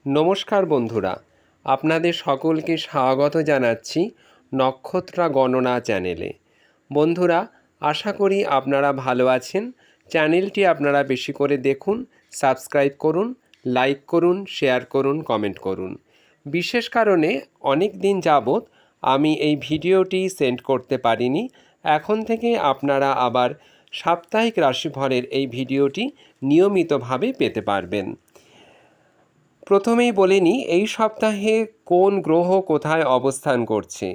নমস্কার বন্ধুরা, আপনাদের সকলকে স্বাগত জানাচ্ছি নক্ষত্রা গণনা চ্যানেলে। বন্ধুরা, আশা করি আপনারা ভালো আছেন। চ্যানেলটি আপনারা বেশি করে দেখুন, সাবস্ক্রাইব করুন, লাইক করুন, শেয়ার করুন, কমেন্ট করুন। বিশেষ কারণে অনেক দিন যাবৎ আমি এই ভিডিওটি সেন্ড করতে পারিনি। এখন থেকে আপনারা আবার সাপ্তাহিক রাশিফলের এই ভিডিওটি নিয়মিতভাবে পেতে পারবেন। প্রথমেই বলে নিই, এই সপ্তাহে কোন গ্রহ কোথায় অবস্থান করছে।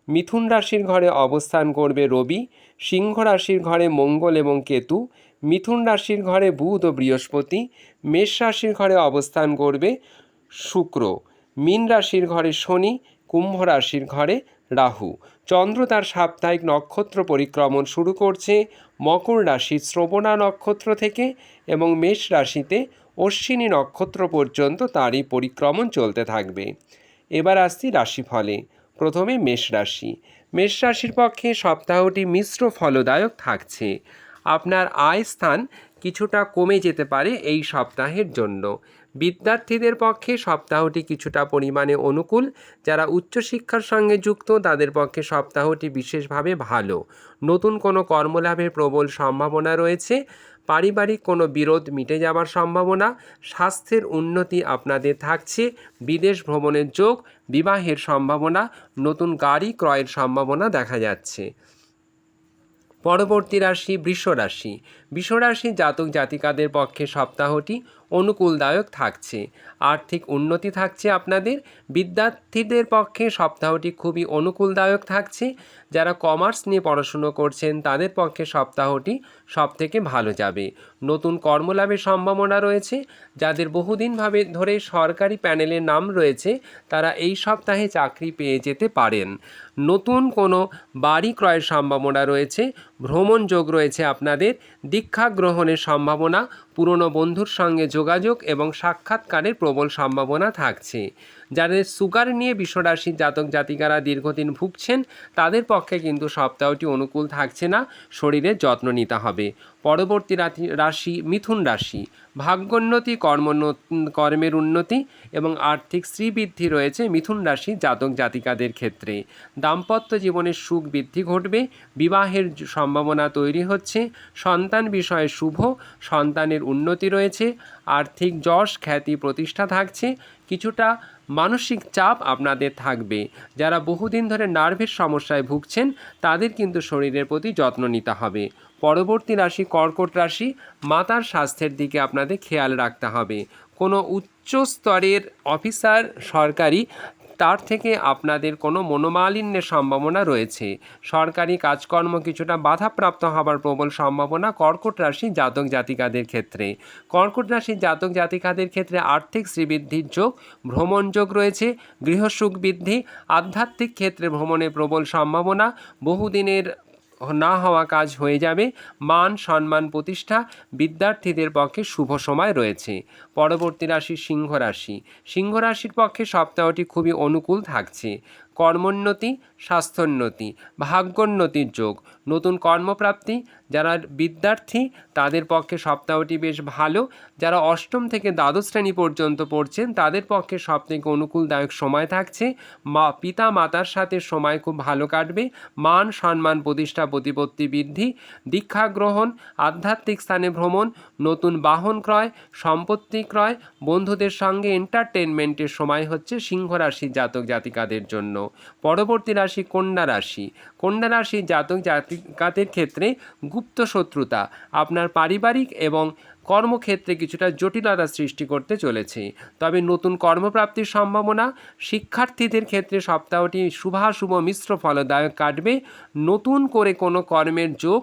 মিথুন রাশির ঘরে অবস্থান করবে রবি, সিংহ রাশির ঘরে মঙ্গল এবং কেতু, মিথুন রাশির ঘরে বুধ ও বৃহস্পতি, মেষ রাশির ঘরে অবস্থান করবে শুক্র, মীন রাশির ঘরে শনি, কুম্ভ রাশির ঘরে রাহু। চন্দ্র তার সাপ্তাহিক নক্ষত্র পরিক্রমণ শুরু করছে মকর রাশির শ্রবণা নক্ষত্র থেকে এবং মেষ রাশিতে অশ্বিনী নক্ষত্র পর্যন্ত তারই পরিক্রমণ চলতে থাকবে। এবার আসছি রাশিফলে। প্রথমে মেষ রাশি। মেষ রাশির পক্ষে সপ্তাহটি মিশ্র ফলদায়ক থাকছে। আপনার আয় স্থান কিছুটা কমে যেতে পারে এই সপ্তাহের জন্য। বিদ্যার্থীদের পক্ষে সপ্তাহটি কিছুটা পরিমাণে অনুকূল। যারা উচ্চশিক্ষার সঙ্গে যুক্ত তাদের পক্ষে সপ্তাহটি বিশেষভাবে ভালো। নতুন কোনো কর্মলাভের প্রবল সম্ভাবনা রয়েছে। পারিবারিক কোনো বিরোধ মিটে যাওয়ার সম্ভাবনা। স্বাস্থ্যের উন্নতি আপনাদের থাকছে। বিদেশ ভ্রমণের যোগ, বিবাহের সম্ভাবনা, নতুন গাড়ি ক্রয়ের সম্ভাবনা দেখা যাচ্ছে। পরবর্তী রাশি বৃষ রাশি। বৃষ রাশির জাতক জাতিকাদের পক্ষে সপ্তাহটি অনুকূলদায়ক থাকছে। আর্থিক উন্নতি থাকছে আপনাদের। বিদ্যার্থীদের পক্ষে সপ্তাহটি খুবই অনুকূলদায়ক থাকছে। যারা কমার্স নিয়ে পড়াশুনো করছেন তাদের পক্ষে সপ্তাহটি সবথেকে ভালো যাবে। নতুন কর্মলাভের সম্ভাবনা রয়েছে। যাদের বহুদিনভাবে ধরে সরকারি প্যানেলের নাম রয়েছে তারা এই সপ্তাহে চাকরি পেয়ে যেতে পারেন। নতুন কোনো বাড়ি ক্রয়ের সম্ভাবনা রয়েছে। ভ্রমণ যোগ রয়েছে আপনাদের। দীক্ষা গ্রহণের সম্ভাবনা, পুরনো বন্ধুর সঙ্গে যোগাযোগ এবং সাক্ষাৎকারের প্রবল সম্ভাবনা থাকছে। যাদের সুগার নিয়ে বিশ্বরাশির জাতক জাতিকারা দীর্ঘদিন ভুগছেন তাদের পক্ষে কিন্তু সপ্তাহটি অনুকূল থাকছে না। শরীরের যত্ন নিতে হবে। পরবর্তী রাশি মিথুন রাশি। ভাগ্যোন্নতি, কর্মের উন্নতি এবং আর্থিক শ্রীবৃদ্ধি রয়েছে মিথুন রাশি জাতক জাতিকাদের ক্ষেত্রে। দাম্পত্য জীবনের সুখ বৃদ্ধি ঘটবে। বিবাহের সম্ভাবনা তৈরি হচ্ছে। সন্তান বিষয়ে শুভ, সন্তানের উন্নতি রয়েছে। আর্থিক যশ, খ্যাতি, প্রতিষ্ঠা থাকছে। কিছুটা মানসিক চাপ আপনাদের থাকবে। যারা বহুদিন ধরে নার্ভের সমস্যায় ভুগছেন তাদের কিন্তু শরীরের প্রতি যত্ন নিতে হবে। পরবর্তী রাশি কর্কট রাশি। মাতার স্বাস্থ্যের দিকে আপনাদের খেয়াল রাখতে হবে। কোনো উচ্চ স্তরের অফিসার সরকারি তার থেকে আপনাদের কোনো মনোমালিন্যের সম্ভাবনা রয়েছে। সরকারি কাজকর্ম কিছুটা বাধাপ্রাপ্ত হবার প্রবল সম্ভাবনা কর্কট রাশি জাতক জাতিকাদের ক্ষেত্রে। কর্কট রাশির জাতক জাতিকাদের ক্ষেত্রে আর্থিক শ্রীবৃদ্ধির যোগ, ভ্রমণ যোগ রয়েছে। গৃহসুখ বৃদ্ধি, আধ্যাত্মিক ক্ষেত্রে ভ্রমণের প্রবল সম্ভাবনা। বহুদিনের না হওয়া কাজ হয়ে যাবে। মান সম্মান প্রতিষ্ঠা, বিদ্যার্থীদের পক্ষে শুভ সময় রয়েছে। পরবর্তী রাশি সিংহ রাশি। সিংহ রাশির পক্ষে সপ্তাহটি খুবই অনুকূল থাকছে। কর্মোন্নতি, স্বাস্থ্যোন্নতি, ভাগ্যোন্নতির যোগ, নতুন কর্মপ্রাপ্তি। যারা বিদ্যার্থী তাদের পক্ষে সপ্তাহটি বেশ ভালো। যারা অষ্টম থেকে দ্বাদশ শ্রেণী পর্যন্ত পড়ছেন তাদের পক্ষে সবথেকে অনুকূলদায়ক সময় থাকছে। পিতা মাতার সাথে সময় খুব ভালো কাটবে। মান সম্মান প্রতিষ্ঠা, প্রতিপত্তি বৃদ্ধি, দীক্ষা গ্রহণ, আধ্যাত্মিক স্থানে ভ্রমণ, নতুন বাহন ক্রয়, সম্পত্তি ক্রয়, বন্ধুদের সঙ্গে এন্টারটেনমেন্টের সময় হচ্ছে সিংহ রাশির জাতক জাতিকাদের জন্য। পরবর্তী রাশি কন্যা রাশি। কন্যা রাশির জাতক জাতিকাদের ক্ষেত্রে গুপ্ত শত্রুতা আপনার পারিবারিক এবং কর্মক্ষেত্রে কিছুটা জটিলতা সৃষ্টি করতে চলেছে। তবে নতুন কর্মপ্রাপ্তির সম্ভাবনা। শিক্ষার্থীদের ক্ষেত্রে সপ্তাহটি শুভাশুভ মিশ্র ফলদায়ক কাটবে। নতুন করে কোনো কর্মের যোগ,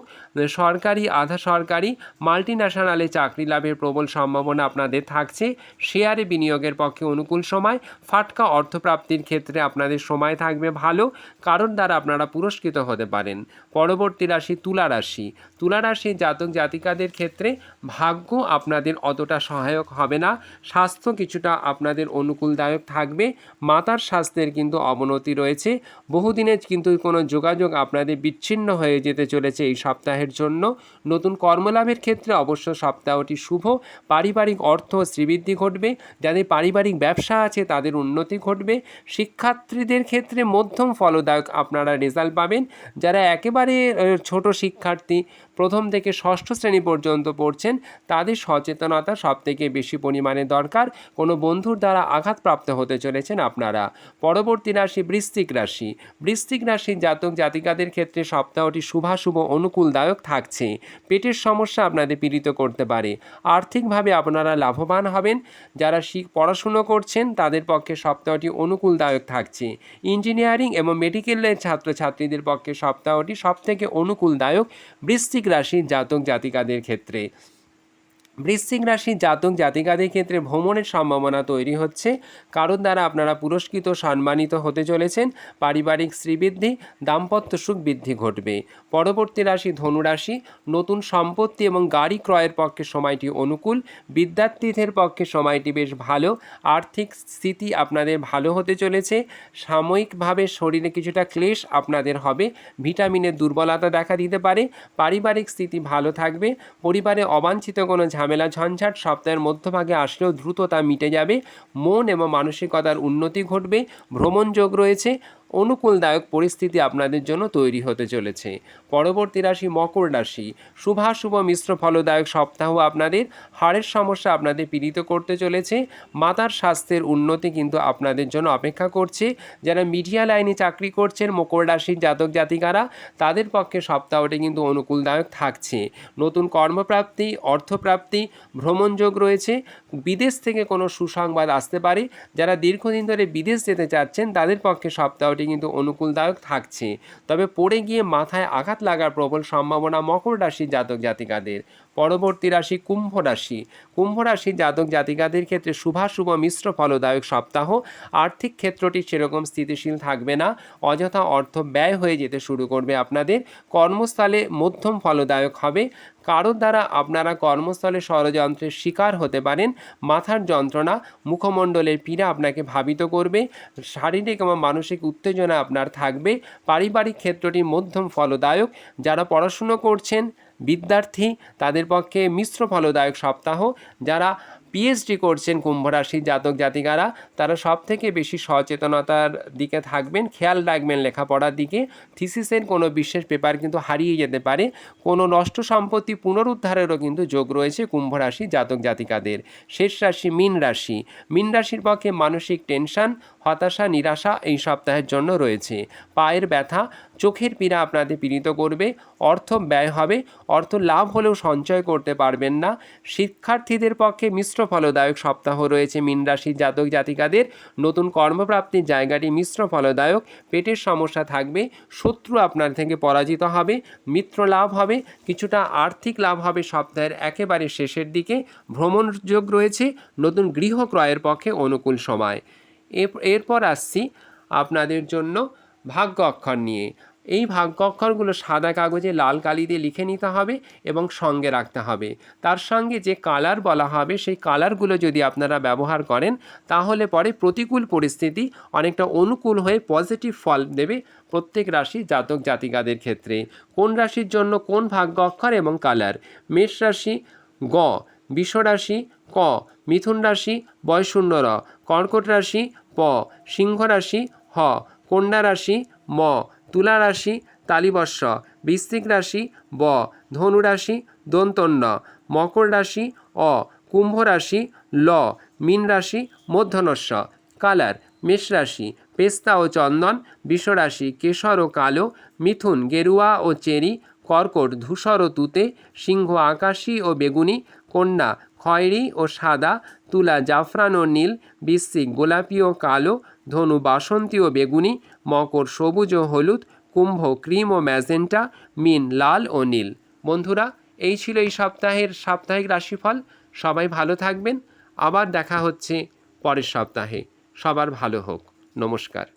সরকারি আধা সরকারি মাল্টিন্যাশনালে চাকরি লাভের প্রবল সম্ভাবনা আপনাদের থাকছে। শেয়ারে বিনিয়োগের পক্ষে অনুকূল সময়। ফাটকা অর্থপ্রাপ্তির ক্ষেত্রে আপনাদের সময় থাকবে ভালো, কারণ দ্বারা আপনারা পুরস্কৃত হতে পারেন। পরবর্তী রাশি তুলা রাশি। তুলা রাশির জাতক জাতিকাদের ক্ষেত্রে ভাগ্য ভাগ্য আপনাদের অতটা সহায়ক হবে না। স্বাস্থ্য কিছুটা আপনাদের অনুকূলদায়ক থাকবে। মাতার স্বাস্থ্যের কিন্তু অবনতি রয়েছে। বহুদিনের কিন্তু কোনো যোগাযোগ আপনাদের বিচ্ছিন্ন হয়ে যেতে চলেছে এই সপ্তাহের জন্য। নতুন কর্মলাভের ক্ষেত্রে অবশ্য সপ্তাহটি শুভ। পারিবারিক অর্থ শ্রীবৃদ্ধি ঘটবে। যাদের পারিবারিক ব্যবসা আছে তাদের উন্নতি ঘটবে। শিক্ষার্থীদের ক্ষেত্রে মধ্যম ফলদায়ক আপনারা রেজাল্ট পাবেন। যারা একেবারে ছোট শিক্ষার্থী, প্রথম থেকে ষষ্ঠ শ্রেণী পর্যন্ত পড়ছেন, তাদের সচেতনতা সবথেকে বেশি পরিমাণে দরকার। কোনো বন্ধুর দ্বারা আঘাতপ্রাপ্ত হতে চলেছেন আপনারা। পরবর্তী রাশি বৃশ্চিক রাশি। বৃশ্চিক রাশির জাতক জাতিকাদের ক্ষেত্রে সপ্তাহটি শুভাশুভ অনুকূলদায়ক থাকছে। পেটের সমস্যা আপনাদের পীড়িত করতে পারে। আর্থিকভাবে আপনারা লাভবান হবেন। যারা পড়াশুনো করছেন তাদের পক্ষে সপ্তাহটি অনুকূলদায়ক থাকছে। ইঞ্জিনিয়ারিং এবং মেডিকেলের ছাত্রছাত্রীদের পক্ষে সপ্তাহটি সবথেকে অনুকূলদায়ক বৃশ্চিক রাশির জাতক জাতিকাদের ক্ষেত্রে। বৃশ্চিক রাশির জাতক জাতিকাদের ক্ষেত্রে ভ্রমণের সম্ভাবনা তৈরি হচ্ছে। কারোর দ্বারা আপনারা পুরস্কৃত সম্মানিত হতে চলেছেন। পারিবারিক শ্রীবৃদ্ধি, দাম্পত্য সুখ বৃদ্ধি ঘটবে। পরবর্তী রাশি ধনুরাশি। নতুন সম্পত্তি এবং গাড়ি ক্রয়ের পক্ষে সময়টি অনুকূল। বিদ্যার্থীদের পক্ষে সময়টি বেশ ভালো। আর্থিক স্থিতি আপনাদের ভালো হতে চলেছে। সাময়িকভাবে শরীরে কিছুটা ক্লেশ আপনাদের হবে। ভিটামিনের দুর্বলতা দেখা দিতে পারে। পারিবারিক স্থিতি ভালো থাকবে। পরিবারে অবাঞ্ছিত কোনো ঝামেলা ঝঞ্ঝাট সপ্তাহের মধ্যভাগে আসলেও দ্রুত তা মিটে যাবে। মন এবং মানসিকতার উন্নতি ঘটবে। ভ্রমণ যোগ রয়েছে। অনুকূলদায়ক পরিস্থিতি আপনাদের জন্য তৈরি হতে চলেছে। পরবর্তী রাশি মকর রাশি। শুভাশুভ মিশ্র ফলদায়ক সপ্তাহ আপনাদের। হাড়ের সমস্যা আপনাদের পীড়িত করতে চলেছে। মাতার স্বাস্থ্যের উন্নতি কিন্তু আপনাদের জন্য অপেক্ষা করছে। যারা মিডিয়া লাইনে চাকরি করছেন মকর রাশির জাতক জাতিকারা, তাদের পক্ষে সপ্তাহটি কিন্তু অনুকূলদায়ক থাকছে। নতুন কর্মপ্রাপ্তি, অর্থপ্রাপ্তি, ভ্রমণ যোগ রয়েছে। বিদেশ থেকে কোনো সুসংবাদ আসতে পারে। যারা দীর্ঘদিন ধরে বিদেশ যেতে চাচ্ছেন তাদের পক্ষে সপ্তাহটি কিন্তু অনুকূলদায়ক থাকছে। তবে পড়ে গিয়ে মাথায় আঘাত লাগার প্রবল সম্ভাবনা মকর রাশির জাতক জাতিকাদের। পরবর্তী রাশি কুম্ভ রাশি। কুম্ভ রাশির জাতক জাতিকাদের ক্ষেত্রে শুভাশুভ মিশ্র ফলদায়ক সপ্তাহ। আর্থিক ক্ষেত্রটি সেরকম স্থিতিশীল থাকবে না। অযথা অর্থ ব্যয় হয়ে যেতে শুরু করবে আপনাদের। কর্মস্থলে মধ্যম ফলদায়ক হবে। কারোর দ্বারা আপনারা কর্মস্থলে ষড়যন্ত্রের শিকার হতে পারেন। মাথার যন্ত্রণা, মুখমণ্ডলের পীড়া আপনাকে ভাবিত করবে। শারীরিক এবং মানসিক উত্তেজনা আপনার থাকবে। পারিবারিক ক্ষেত্রটি মধ্যম ফলদায়ক। যারা পড়াশুনো করছেন, বিদ্যার্থী, তাদের পক্ষে মিশ্র ফলদায়ক সপ্তাহ। যারা পিএইচডি করছেন কুম্ভ রাশির জাতক জাতিকারা, তারা সবথেকে বেশি সচেতনতার দিকে থাকবেন। খেয়াল রাখবেন লেখাপড়ার দিকে। থিসিসের কোনো বিশেষ পেপার কিন্তু হারিয়ে যেতে পারে। কোনো নষ্ট সম্পত্তি পুনরুদ্ধারেরও কিন্তু যোগ রয়েছে কুম্ভ রাশির জাতক জাতিকাদের। শেষ রাশি মীন রাশি। মীন রাশির পক্ষে মানসিক টেনশন, হতাশা, নিরাশা এই সপ্তাহের জন্য রয়েছে। পায়ের ব্যথা, চোখের পীড়া আপনাদের পীড়িত করবে। অর্থ ব্যয় হবে। অর্থ লাভ হলেও সঞ্চয় করতে পারবেন না। শিক্ষার্থীদের পক্ষে মিশ্র ফলদায়ক সপ্তাহ রয়েছে মীন রাশির জাতক জাতিকাদের। নতুন কর্মপ্রাপ্তির জায়গাটি মিশ্র ফলদায়ক। পেটের সমস্যা থাকবে। শত্রু আপনার থেকে পরাজিত হবে। মিত্র লাভ হবে। কিছুটা আর্থিক লাভ হবে সপ্তাহের একেবারে শেষের দিকে। ভ্রমণ যোগ রয়েছে। নতুন গৃহ ক্রয়ের পক্ষে অনুকূল সময়। এরপর আসছি আপনাদের জন্য ভাগ্য অক্ষর নিয়ে। এই ভাগ্য অক্ষরগুলো সাদা কাগজে লাল কালি দিয়ে লিখে নিতে হবে এবং সঙ্গে রাখতে হবে। তার সঙ্গে যে কালার বলা হবে সেই কালারগুলো যদি আপনারা ব্যবহার করেন তাহলে পরে প্রতিকূল পরিস্থিতি অনেকটা অনুকূল হয়ে পজিটিভ ফল দেবে প্রত্যেক রাশি জাতক জাতিকাদের ক্ষেত্রে। কোন রাশির জন্য কোন ভাগ্য অক্ষর এবং কালার? মেষ রাশি গ, বৃষ রাশি ক, মিথুন রাশি বয়শূন্য র, কর্কট রাশি প, সিংহ রাশি হ, কন্যা রাশি ম, তুলা রাশি তালিবর্ষ, বৃশ্চিক রাশি ব, ধনু রাশি দন্তন্য, মকর রাশি অ, কুম্ভ রাশি ল, মীন রাশি মূর্ধন্যস্য। কালার মেষ রাশি পেস্তা ও চন্দন, বৃষ রাশি কেশর ও কালো, মিথুন গেরুয়া ও চেরি, কর্কট ধূসর ও তুতে, সিংহ আকাশী ও বেগুনি, কন্যা খয়েরি ও সাদা, তুলা জাফরান ও নীল, বৃশ্চিক গোলাপি ও কালো, ধনু বাসন্তী ও বেগুনি, মকর সবুজ ও হলুদ, কুম্ভ ক্রিম ও ম্যাজেন্টা, মীন লাল ও নীল। বন্ধুরা, এই ছিল এই সপ্তাহের সাপ্তাহিক রাশিফল। সবাই ভালো থাকবেন। আবার দেখা হচ্ছে পরের সপ্তাহে। সবার ভালো হোক। নমস্কার।